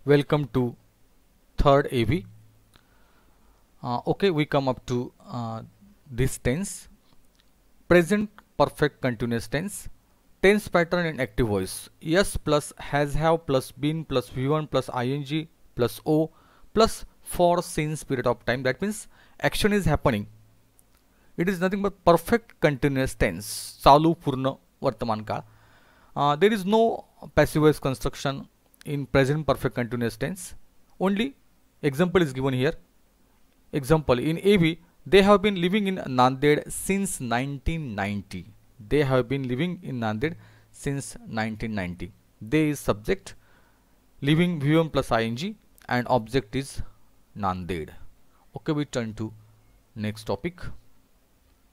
Welcome to third AV. Okay, we come up to this tense, present perfect continuous tense, tense pattern in active voice. Yes plus has have plus been plus v1 plus ing plus o plus for since period of time. That means action is happening. It is nothing but perfect continuous tense. चालू पूर्ण वर्तमान काळ. There is no passive voice construction in present perfect continuous tense. Only example is given here. Example, in AV, they have been living in Nanded since 1990. They have been living in Nanded since 1990. They is subject, living v1 plus ing, and object is Nanded. Okay, we turn to next topic,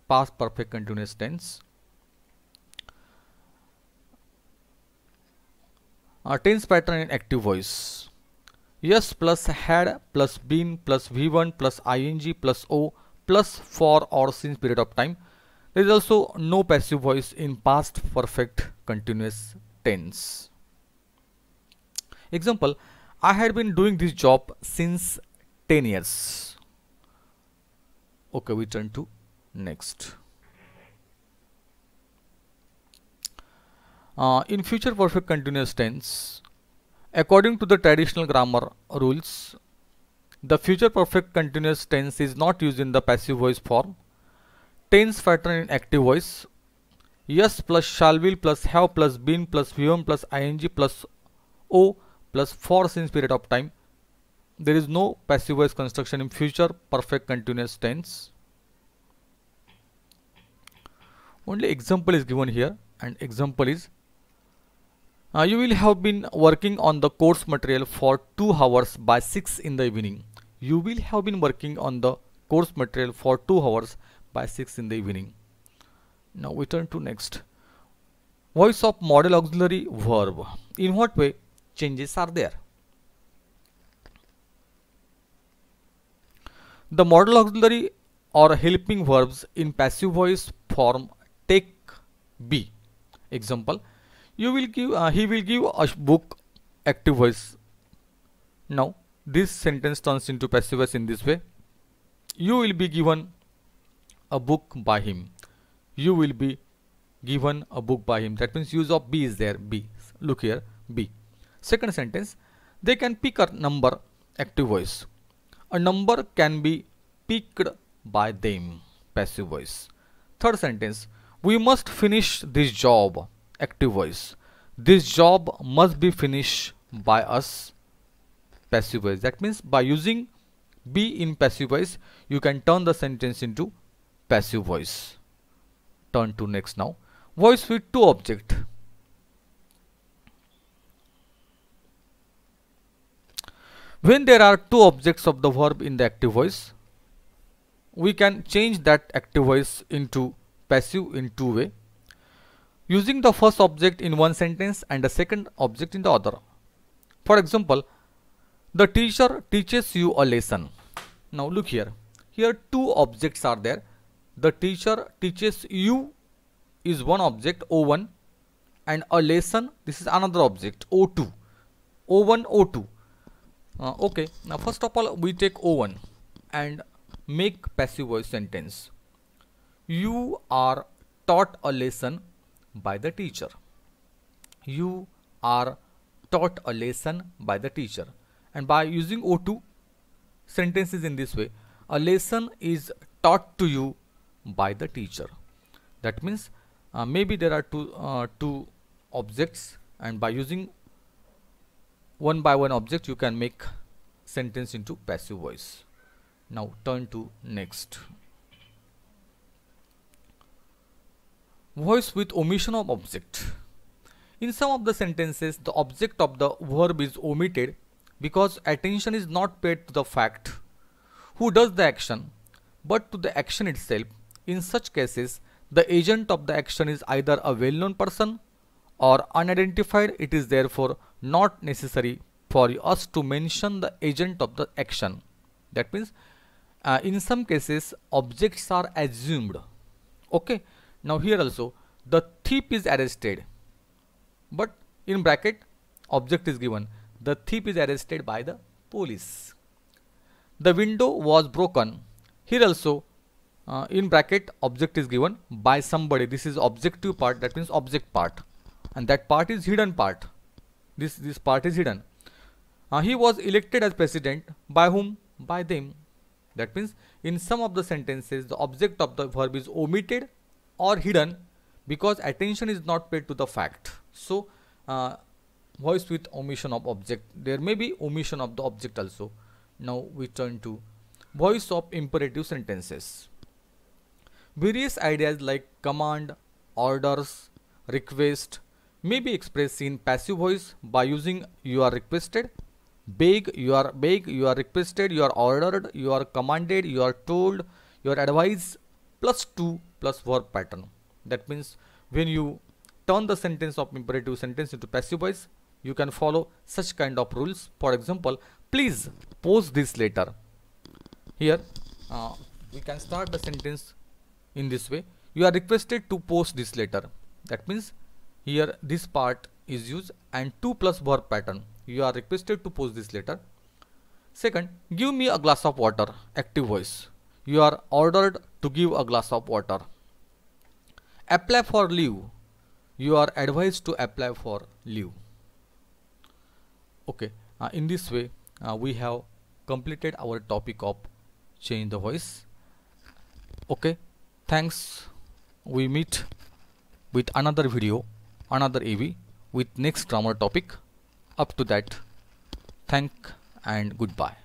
past perfect continuous tense. Tense pattern in active voice. Yes plus had plus been plus v1 plus ing plus o plus for or since period of time. There is also no passive voice in past perfect continuous tense. Example, I had been doing this job since 10 years. Okay, we turn to next. In future perfect continuous tense, according to the traditional grammar rules, the future perfect continuous tense is not used in the passive voice form. Tense pattern in active voice. Yes plus shall will plus have plus been plus v1 plus ing plus o plus for since period of time. There is no passive voice construction in future perfect continuous tense. Only example is given here, and example is you will have been working on the course material for 2 hours by 6 in the evening. You will have been working on the course material for 2 hours by 6 in the evening. Now we turn to next. Voice of modal auxiliary verb. In what way changes are there? The modal auxiliary or helping verbs in passive voice form take be. Example, you will give he will give a book, active voice. Now this sentence turns into passive voice in this way. You will be given a book by him. You will be given a book by him. That means use of be is there. Be. Look here, be. Second sentence, they can pick a number, active voice. A number can be picked by them, passive voice. Third sentence, we must finish this job, active voice. This job must be finished by us, passive voice. That means by using be in passive voice, you can turn the sentence into passive voice. Turn to next now. Voice with two objects. When there are two objects of the verb in the active voice, we can change that active voice into passive in two ways. Using the first object in one sentence and the second object in the other. For example, the teacher teaches you a lesson. Now look here. Here two objects are there. The teacher teaches you is one object, O1, and a lesson, this is another object, O2. O1, O2. Okay, now first of all we take O1 and make passive voice sentence. You are taught a lesson by the teacher. You are taught a lesson by the teacher. And by using O2, sentence is in this way. A lesson is taught to you by the teacher. That means maybe there are two objects, and by using one by one object you can make sentence into passive voice. Now turn to next. Voice with omission of object. In some of the sentences, the object of the verb is omitted because attention is not paid to the fact who does the action, but to the action itself. In such cases, the agent of the action is either a well-known person or unidentified. It is therefore not necessary for us to mention the agent of the action. That means in some cases objects are assumed. Okay. Now here also the thief is arrested, but in bracket object is given. The thief is arrested by the police. The window was broken. Here also in bracket object is given by somebody. This is objective part, that means object part, and that part is hidden part. This part is hidden. He was elected as president by whom? By them. That means in some of the sentences the object of the verb is omitted or hidden because attention is not paid to the fact. So voice with omission of object. There may be omission of the object also. Now we turn to voice of imperative sentences. Various ideas like command, orders, request may be expressed in passive voice by using you are requested, beg, you are requested, you are ordered, you are commanded, you are told, you are advised, plus to plus verb pattern. That means when you turn the sentence of imperative sentence into passive voice, you can follow such kind of rules. For example, please post this letter. Here we can start the sentence in this way. You are requested to post this letter. That means here this part is used and to plus verb pattern. You are requested to post this letter. Second, give me a glass of water. Active voice. You are ordered to give a glass of water. Apply for leave. You are advised to apply for leave. Okay, in this way we have completed our topic of change the voice. Okay, thanks. We meet with another video, another AV with next grammar topic. Up to that, thank and goodbye.